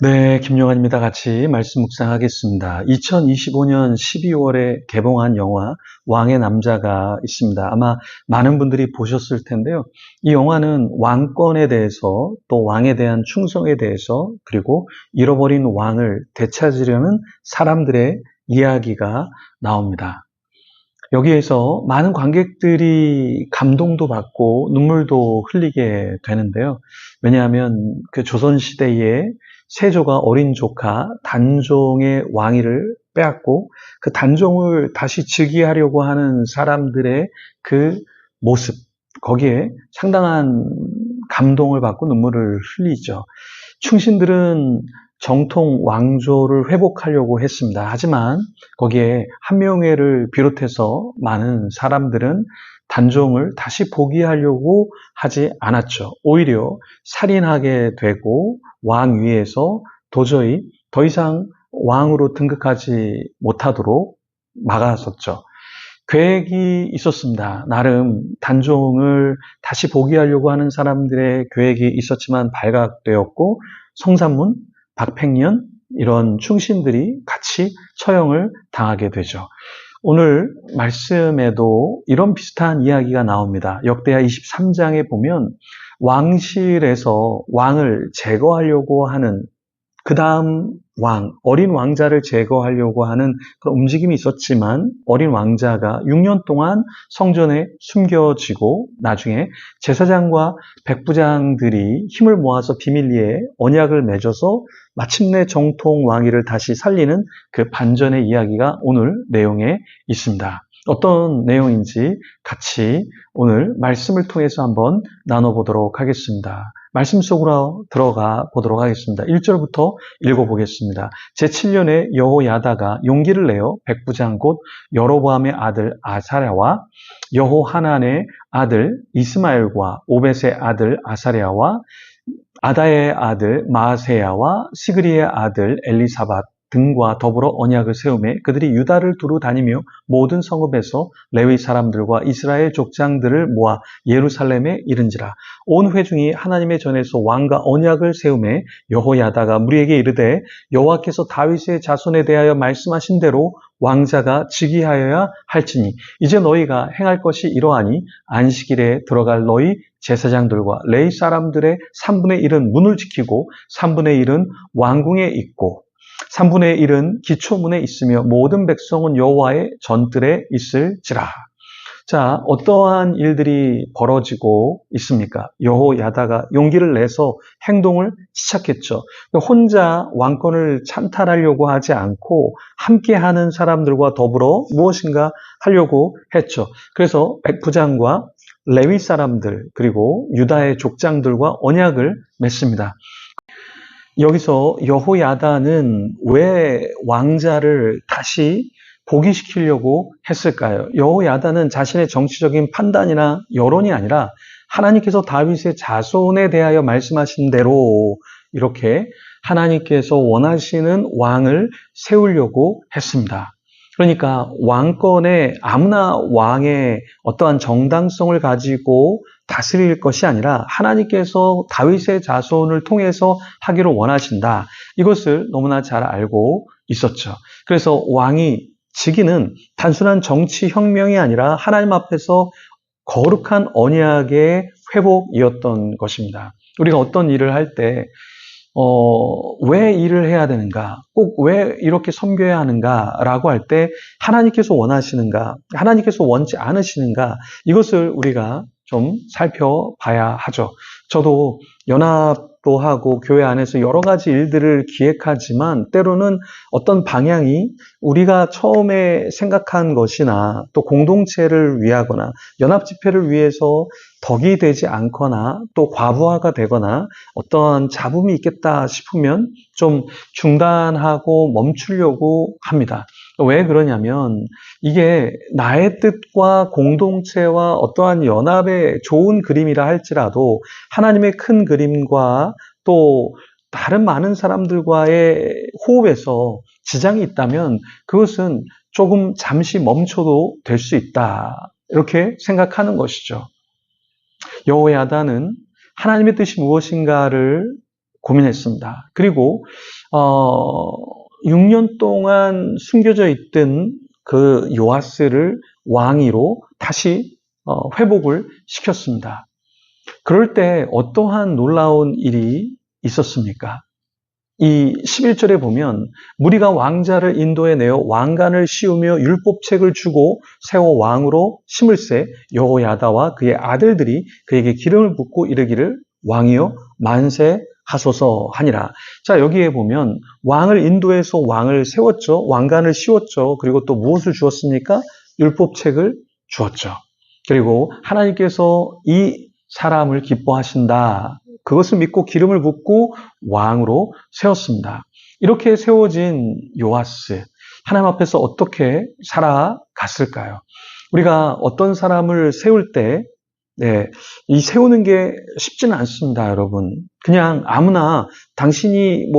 네, 김용환입니다. 같이 말씀 묵상하겠습니다. 2025년 12월에 개봉한 영화 왕의 남자가 있습니다. 아마 많은 분들이 보셨을 텐데요. 이 영화는 왕권에 대해서 또 왕에 대한 충성에 대해서 그리고 잃어버린 왕을 되찾으려는 사람들의 이야기가 나옵니다. 여기에서 많은 관객들이 감동도 받고 눈물도 흘리게 되는데요. 왜냐하면 그 조선시대에 세조가 어린 조카 단종의 왕위를 빼앗고 그 단종을 다시 즉위하려고 하는 사람들의 그 모습, 거기에 상당한 감동을 받고 눈물을 흘리죠. 충신들은 정통 왕조를 회복하려고 했습니다. 하지만 거기에 한명회를 비롯해서 많은 사람들은 단종을 다시 포기하려고 하지 않았죠. 오히려 살인하게 되고 왕 위에서 도저히 더 이상 왕으로 등극하지 못하도록 막았었죠. 계획이 있었습니다. 나름 단종을 다시 포기하려고 하는 사람들의 계획이 있었지만 발각되었고 성산문, 박팽년 이런 충신들이 같이 처형을 당하게 되죠. 오늘 말씀에도 이런 비슷한 이야기가 나옵니다. 역대하 23장에 보면 왕실에서 왕을 제거하려고 하는 그 다음 어린 왕자를 제거하려고 하는 그런 움직임이 있었지만 어린 왕자가 6년 동안 성전에 숨겨지고 나중에 제사장과 백부장들이 힘을 모아서 비밀리에 언약을 맺어서 마침내 정통 왕위를 다시 살리는 그 반전의 이야기가 오늘 내용에 있습니다. 어떤 내용인지 같이 오늘 말씀을 통해서 한번 나눠보도록 하겠습니다. 말씀 속으로 들어가 보도록 하겠습니다. 1절부터 읽어보겠습니다. 제7년에 여호야다가 용기를 내어 백부장 곧 여로보암의 아들 아사랴와 여호하난의 아들 이스마엘과 오벳의 아들 아사랴와 아다의 아들 마아세야와 시그리의 아들 엘리사밧 등과 더불어 언약을 세우매 그들이 유다를 두루 다니며 모든 성읍에서 레위 사람들과 이스라엘 족장들을 모아 예루살렘에 이른지라. 온 회중이 하나님의 전에서 왕과 언약을 세우매 여호야다가 무리에게 이르되 여호와께서 다윗의 자손에 대하여 말씀하신 대로 왕자가 즉위하여야 할지니 이제 너희가 행할 것이 이러하니 안식일에 들어갈 너희 제사장들과 레위 사람들의 3분의 1은 문을 지키고 3분의 1은 왕궁에 있고 3분의 1은 기초문에 있으며 모든 백성은 여호와의 전뜰에 있을지라. 자, 어떠한 일들이 벌어지고 있습니까? 여호야다가 용기를 내서 행동을 시작했죠. 혼자 왕권을 찬탈하려고 하지 않고 함께하는 사람들과 더불어 무엇인가 하려고 했죠. 그래서 백부장과 레위 사람들 그리고 유다의 족장들과 언약을 맺습니다. 여기서 여호야다는 왜 왕자를 다시 복위시키려고 했을까요? 여호야다는 자신의 정치적인 판단이나 여론이 아니라 하나님께서 다윗의 자손에 대하여 말씀하신 대로 이렇게 하나님께서 원하시는 왕을 세우려고 했습니다. 그러니까 왕권에 아무나 왕의 어떠한 정당성을 가지고 다스릴 것이 아니라 하나님께서 다윗의 자손을 통해서 하기를 원하신다. 이것을 너무나 잘 알고 있었죠. 그래서 왕이 즉위는 단순한 정치혁명이 아니라 하나님 앞에서 거룩한 언약의 회복이었던 것입니다. 우리가 어떤 일을 할 때 왜 일을 해야 되는가? 꼭 왜 이렇게 섬겨야 하는가라고 할 때 하나님께서 원하시는가? 하나님께서 원치 않으시는가? 이것을 우리가 좀 살펴봐야 하죠. 저도 연합도 하고 교회 안에서 여러 가지 일들을 기획하지만 때로는 어떤 방향이 우리가 처음에 생각한 것이나 또 공동체를 위하거나 연합 집회를 위해서 덕이 되지 않거나 또 과부하가 되거나 어떠한 잡음이 있겠다 싶으면 좀 중단하고 멈추려고 합니다. 왜 그러냐면 이게 나의 뜻과 공동체와 어떠한 연합의 좋은 그림이라 할지라도 하나님의 큰 그림과 또 다른 많은 사람들과의 호흡에서 지장이 있다면 그것은 조금 잠시 멈춰도 될 수 있다. 이렇게 생각하는 것이죠. 여호야다는 하나님의 뜻이 무엇인가를 고민했습니다. 그리고 6년 동안 숨겨져 있던 그 요아스를 왕위로 다시 회복을 시켰습니다. 그럴 때 어떠한 놀라운 일이 있었습니까? 이 11절에 보면 무리가 왕자를 인도해 내어 왕관을 씌우며 율법책을 주고 세워 왕으로 심을세 여호야다와 그의 아들들이 그에게 기름을 붓고 이르기를 왕이여 만세하소서 하니라. 자, 여기에 보면 왕을 인도해서 왕을 세웠죠. 왕관을 씌웠죠. 그리고 또 무엇을 주었습니까? 율법책을 주었죠. 그리고 하나님께서 이 사람을 기뻐하신다. 그것을 믿고 기름을 붓고 왕으로 세웠습니다. 이렇게 세워진 요아스, 하나님 앞에서 어떻게 살아갔을까요? 우리가 어떤 사람을 세울 때, 이 세우는 게 쉽지는 않습니다, 여러분. 그냥 아무나 당신이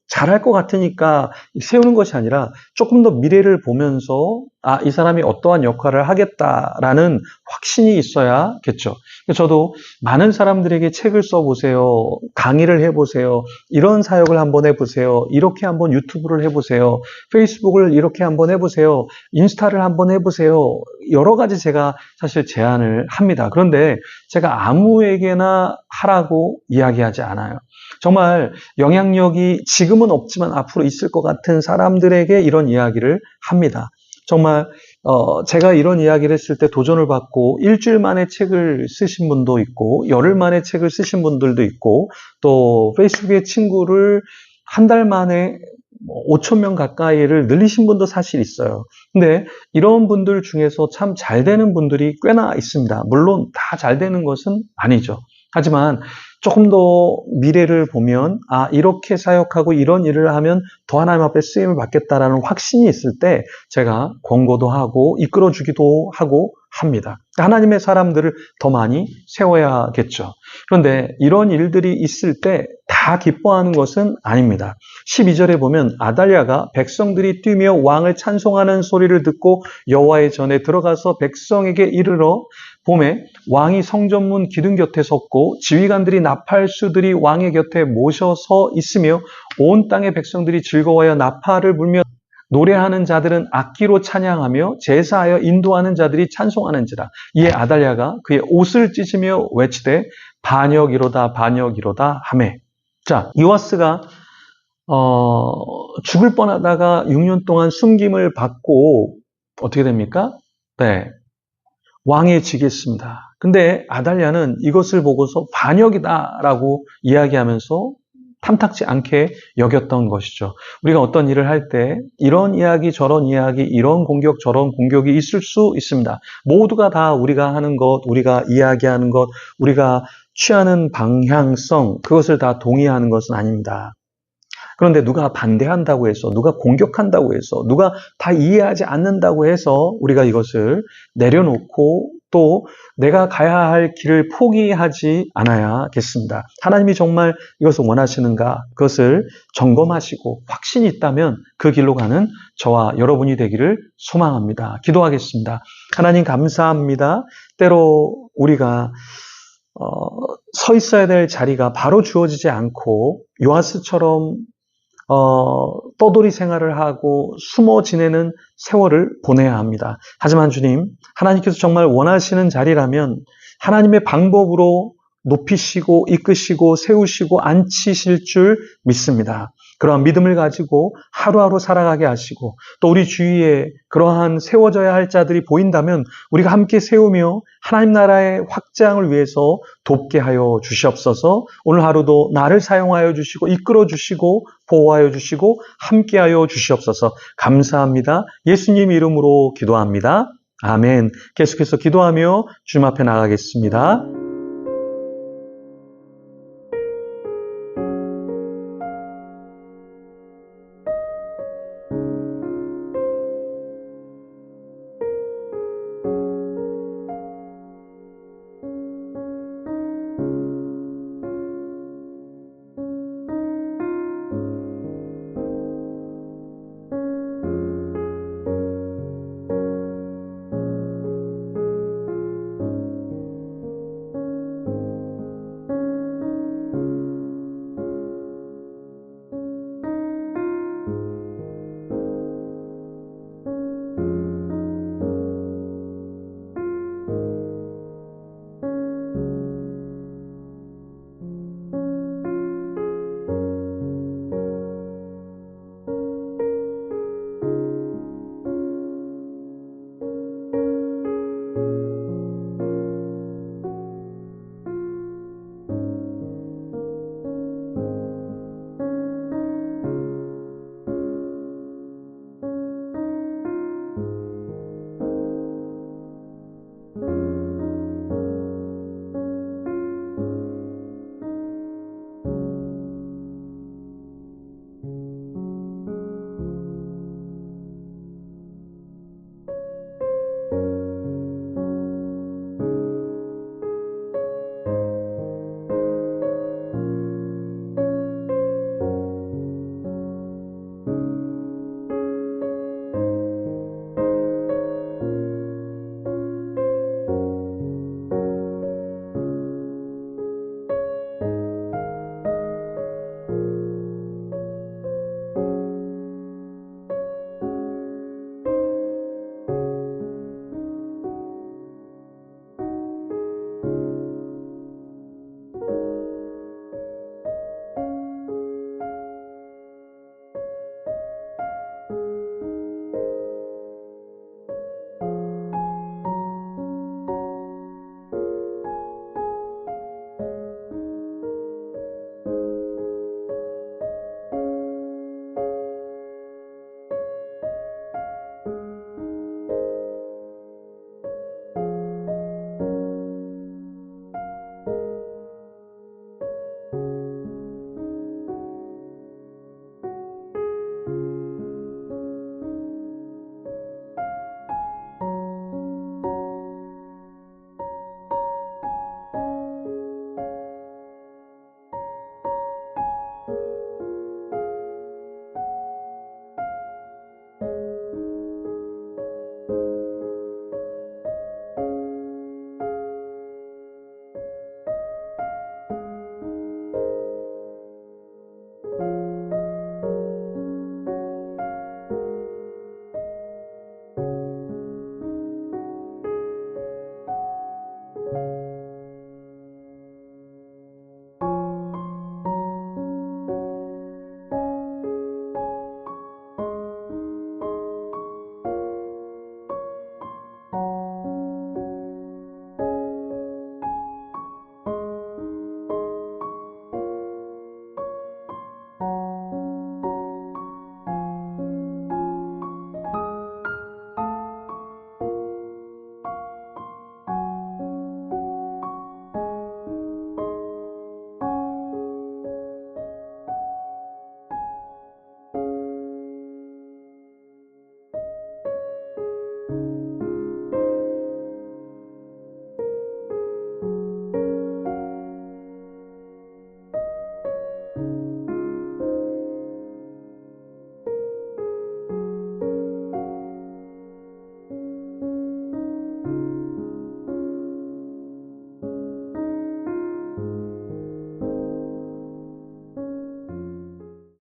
잘할 것 같으니까 세우는 것이 아니라 조금 더 미래를 보면서 이 사람이 어떠한 역할을 하겠다라는 확신이 있어야겠죠. 저도 많은 사람들에게 책을 써보세요. 강의를 해보세요. 이런 사역을 한번 해보세요. 이렇게 한번 유튜브를 해보세요. 페이스북을 이렇게 한번 해보세요. 인스타를 한번 해보세요. 여러 가지 제가 사실 제안을 합니다. 그런데 제가 아무에게나 하라고 이야기하지 않아요. 정말 영향력이 지금은 없지만 앞으로 있을 것 같은 사람들에게 이런 이야기를 합니다. 정말 제가 이런 이야기를 했을 때 도전을 받고 일주일 만에 책을 쓰신 분도 있고 열흘 만에 책을 쓰신 분들도 있고 또 페이스북에 친구를 한 달 만에 5,000명 가까이를 늘리신 분도 사실 있어요. 근데 이런 분들 중에서 참 잘 되는 분들이 꽤나 있습니다. 물론 다 잘 되는 것은 아니죠. 하지만 조금 더 미래를 보면 이렇게 사역하고 이런 일을 하면 더 하나님 앞에 쓰임을 받겠다라는 확신이 있을 때 제가 권고도 하고 이끌어주기도 하고 합니다. 하나님의 사람들을 더 많이 세워야겠죠. 그런데 이런 일들이 있을 때 다 기뻐하는 것은 아닙니다. 12절에 보면 아달랴가 백성들이 뛰며 왕을 찬송하는 소리를 듣고 여호와의 전에 들어가서 백성에게 이르러 봄에 왕이 성전문 기둥 곁에 섰고 지휘관들이 나팔수들이 왕의 곁에 모셔서 있으며 온 땅의 백성들이 즐거워하여 나팔을 불며 노래하는 자들은 악기로 찬양하며 제사하여 인도하는 자들이 찬송하는지라. 이에 아달랴가 그의 옷을 찢으며 외치되 반역이로다 반역이로다 하매. 자, 요아스가 죽을 뻔하다가 6년 동안 숨김을 받고 어떻게 됩니까? 네, 왕에 지겠습니다. 근데 아달랴는 이것을 보고서 반역이다라고 이야기하면서 탐탁지 않게 여겼던 것이죠. 우리가 어떤 일을 할 때 이런 이야기 저런 이야기 이런 공격 저런 공격이 있을 수 있습니다. 모두가 다 우리가 하는 것, 우리가 이야기하는 것, 우리가 취하는 방향성 그것을 다 동의하는 것은 아닙니다. 그런데 누가 반대한다고 해서 누가 공격한다고 해서 누가 다 이해하지 않는다고 해서 우리가 이것을 내려놓고 또 내가 가야 할 길을 포기하지 않아야겠습니다. 하나님이 정말 이것을 원하시는가 그것을 점검하시고 확신이 있다면 그 길로 가는 저와 여러분이 되기를 소망합니다. 기도하겠습니다. 하나님 감사합니다. 때로 우리가 서 있어야 될 자리가 바로 주어지지 않고 요아스처럼 떠돌이 생활을 하고 숨어 지내는 세월을 보내야 합니다. 하지만 주님, 하나님께서 정말 원하시는 자리라면 하나님의 방법으로 높이시고 이끄시고 세우시고 앉히실 줄 믿습니다. 그러한 믿음을 가지고 하루하루 살아가게 하시고 또 우리 주위에 그러한 세워져야 할 자들이 보인다면 우리가 함께 세우며 하나님 나라의 확장을 위해서 돕게 하여 주시옵소서. 오늘 하루도 나를 사용하여 주시고 이끌어 주시고 보호하여 주시고 함께 하여 주시옵소서. 감사합니다. 예수님 이름으로 기도합니다. 아멘. 계속해서 기도하며 주님 앞에 나가겠습니다.